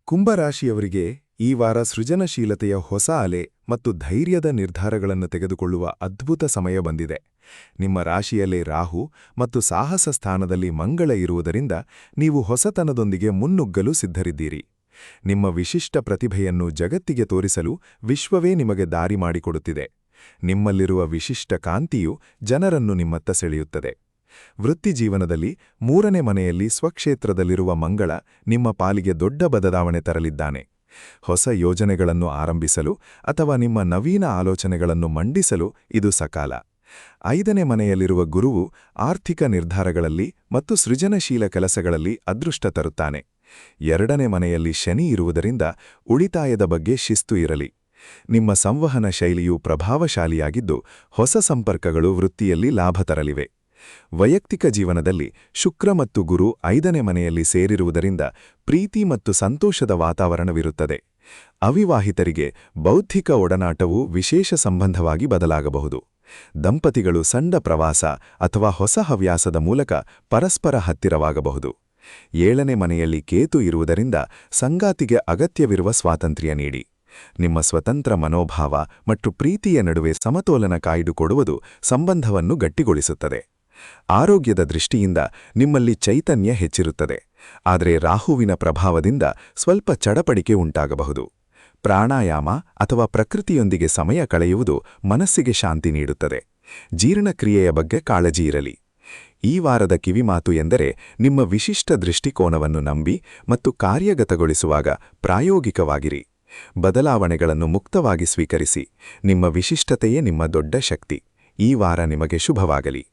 ಕುಂಭರಾಶಿಯವರಿಗೆ ಈ ವಾರ ಸೃಜನಶೀಲತೆಯ ಹೊಸ ಅಲೆ ಮತ್ತು ಧೈರ್ಯದ ನಿರ್ಧಾರಗಳನ್ನು ತೆಗೆದುಕೊಳ್ಳುವ ಅದ್ಭುತ ಸಮಯ ಬಂದಿದೆ. ನಿಮ್ಮ ರಾಶಿಯಲ್ಲೇ ರಾಹು ಮತ್ತು ಸಾಹಸ ಸ್ಥಾನದಲ್ಲಿ ಮಂಗಳ ಇರುವುದರಿಂದ ನೀವು ಹೊಸತನದೊಂದಿಗೆ ಮುನ್ನುಗ್ಗಲು ಸಿದ್ಧರಿದ್ದೀರಿ. ನಿಮ್ಮ ವಿಶಿಷ್ಟ ಪ್ರತಿಭೆಯನ್ನು ಜಗತ್ತಿಗೆ ತೋರಿಸಲು ವಿಶ್ವವೇ ನಿಮಗೆ ದಾರಿ ಮಾಡಿಕೊಡುತ್ತಿದೆ. ನಿಮ್ಮಲ್ಲಿರುವ ವಿಶಿಷ್ಟ ಕಾಂತಿಯು ಜನರನ್ನು ನಿಮ್ಮತ್ತ ಸೆಳೆಯುತ್ತದೆ. ವೃತ್ತಿಜೀವನದಲ್ಲಿ 3ನೇ ಮನೆಯಲ್ಲಿ ಸ್ವಕ್ಷೇತ್ರದಲ್ಲಿರುವ ಮಂಗಳ ನಿಮ್ಮ ಪಾಲಿಗೆ ದೊಡ್ಡ ಬದಲಾವಣೆ ತರಲಿದ್ದಾನೆ. ಹೊಸ ಯೋಜನೆಗಳನ್ನು ಆರಂಭಿಸಲು ಅಥವಾ ನಿಮ್ಮ ನವೀನ ಆಲೋಚನೆಗಳನ್ನು ಮಂಡಿಸಲು ಇದು ಸಕಾಲ. 5ನೇ ಮನೆಯಲ್ಲಿರುವ ಗುರುವು ಆರ್ಥಿಕ ನಿರ್ಧಾರಗಳಲ್ಲಿ ಮತ್ತು ಸೃಜನಶೀಲ ಕೆಲಸಗಳಲ್ಲಿ ಅದೃಷ್ಟ ತರುತ್ತಾನೆ. 2ನೇ ಮನೆಯಲ್ಲಿ ಶನಿ ಇರುವುದರಿಂದ ಉಳಿತಾಯದ ಬಗ್ಗೆ ಶಿಸ್ತು ಇರಲಿ. ನಿಮ್ಮ ಸಂವಹನ ಶೈಲಿಯು ಪ್ರಭಾವಶಾಲಿಯಾಗಿದ್ದು ಹೊಸ ಸಂಪರ್ಕಗಳು ವೃತ್ತಿಯಲ್ಲಿ ಲಾಭ ತರಲಿವೆ. ವೈಯಕ್ತಿಕ ಜೀವನದಲ್ಲಿ ಶುಕ್ರ ಮತ್ತು ಗುರು 5ನೇ ಮನೆಯಲ್ಲಿ ಸೇರಿರುವುದರಿಂದ ಪ್ರೀತಿ ಮತ್ತು ಸಂತೋಷದ ವಾತಾವರಣವಿರುತ್ತದೆ. ಅವಿವಾಹಿತರಿಗೆ ಬೌದ್ಧಿಕ ಒಡನಾಟವು ವಿಶೇಷ ಸಂಬಂಧವಾಗಿ ಬದಲಾಗಬಹುದು. ದಂಪತಿಗಳು ಸಣ್ಣ ಪ್ರವಾಸ ಅಥವಾ ಹೊಸ ಹವ್ಯಾಸದ ಮೂಲಕ ಪರಸ್ಪರ ಹತ್ತಿರವಾಗಬಹುದು. 7ನೇ ಮನೆಯಲ್ಲಿ ಕೇತು ಇರುವುದರಿಂದ ಸಂಗಾತಿಗೆ ಅಗತ್ಯವಿರುವ ಸ್ವಾತಂತ್ರ್ಯ ನೀಡಿ. ನಿಮ್ಮ ಸ್ವತಂತ್ರ ಮನೋಭಾವ ಮತ್ತು ಪ್ರೀತಿಯ ನಡುವೆ ಸಮತೋಲನ ಕಾಯ್ದುಕೊಡುವುದು ಸಂಬಂಧವನ್ನು ಗಟ್ಟಿಗೊಳಿಸುತ್ತದೆ. ಆರೋಗ್ಯದ ದೃಷ್ಟಿಯಿಂದ ನಿಮ್ಮಲ್ಲಿ ಚೈತನ್ಯ ಹೆಚ್ಚಿರುತ್ತದೆ, ಆದರೆ ರಾಹುವಿನ ಪ್ರಭಾವದಿಂದ ಸ್ವಲ್ಪ ಚಡಪಡಿಕೆ ಉಂಟಾಗಬಹುದು. ಪ್ರಾಣಾಯಾಮ ಅಥವಾ ಪ್ರಕೃತಿಯೊಂದಿಗೆ ಸಮಯ ಕಳೆಯುವುದು ಮನಸ್ಸಿಗೆ ಶಾಂತಿ ನೀಡುತ್ತದೆ. ಜೀರ್ಣಕ್ರಿಯೆಯ ಬಗ್ಗೆ ಕಾಳಜಿ ಇರಲಿ. ಈ ವಾರದ ಕಿವಿಮಾತು ಎಂದರೆ ನಿಮ್ಮ ವಿಶಿಷ್ಟ ದೃಷ್ಟಿಕೋನವನ್ನು ನಂಬಿ ಮತ್ತು ಕಾರ್ಯಗತಗೊಳಿಸುವಾಗ ಪ್ರಾಯೋಗಿಕವಾಗಿರಿ. ಬದಲಾವಣೆಗಳನ್ನು ಮುಕ್ತವಾಗಿ ಸ್ವೀಕರಿಸಿ. ನಿಮ್ಮ ವಿಶಿಷ್ಟತೆಯೇ ನಿಮ್ಮ ದೊಡ್ಡ ಶಕ್ತಿ. ಈ ವಾರ ನಿಮಗೆ ಶುಭವಾಗಲಿ.